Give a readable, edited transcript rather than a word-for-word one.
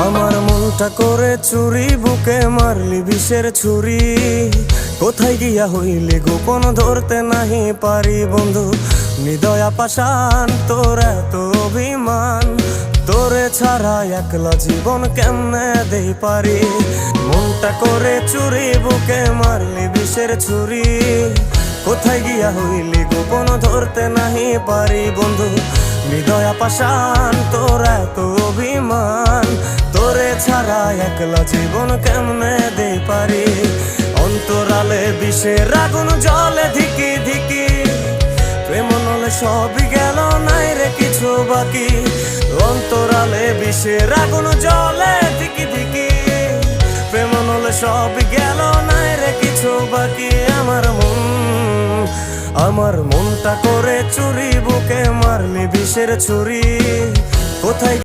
আমার মনটা করে চুরি, বুকে মারলি বিষের ছুরি। কোথায় গিয়া হইলি গোপন ধরতে নাহি পারি বন্ধু। হৃদয়া পাষাণ তোর এত অভিমান, তোরে ছাড়া একলা জীবন কেমনে দেই পারি। মনটা করে চুরি, বুকে মারলি বিষের ছুরি। কোথায় গিয়া হইলি গোপন ধরতে নাহি পারি বন্ধু। হৃদয়া পাষাণ তোর এত অভিমান, তোরে ছাড়া একলা জীবন কেমনে দেই পারি। অন্তরালে বিষের আগুন জ্বলে ধিকি ধিকি, প্রেম নলে সবই গেল নাই রে কিছু বাকি। অন্তরালে বিষের আগুন জ্বলে ধিকি ধিকি, প্রেম নলে সবই গেল নাই রে কিছু বাকি। আমার মনটা করে চুরি, বুকে মারলি বিষের ছুরি। কোথায়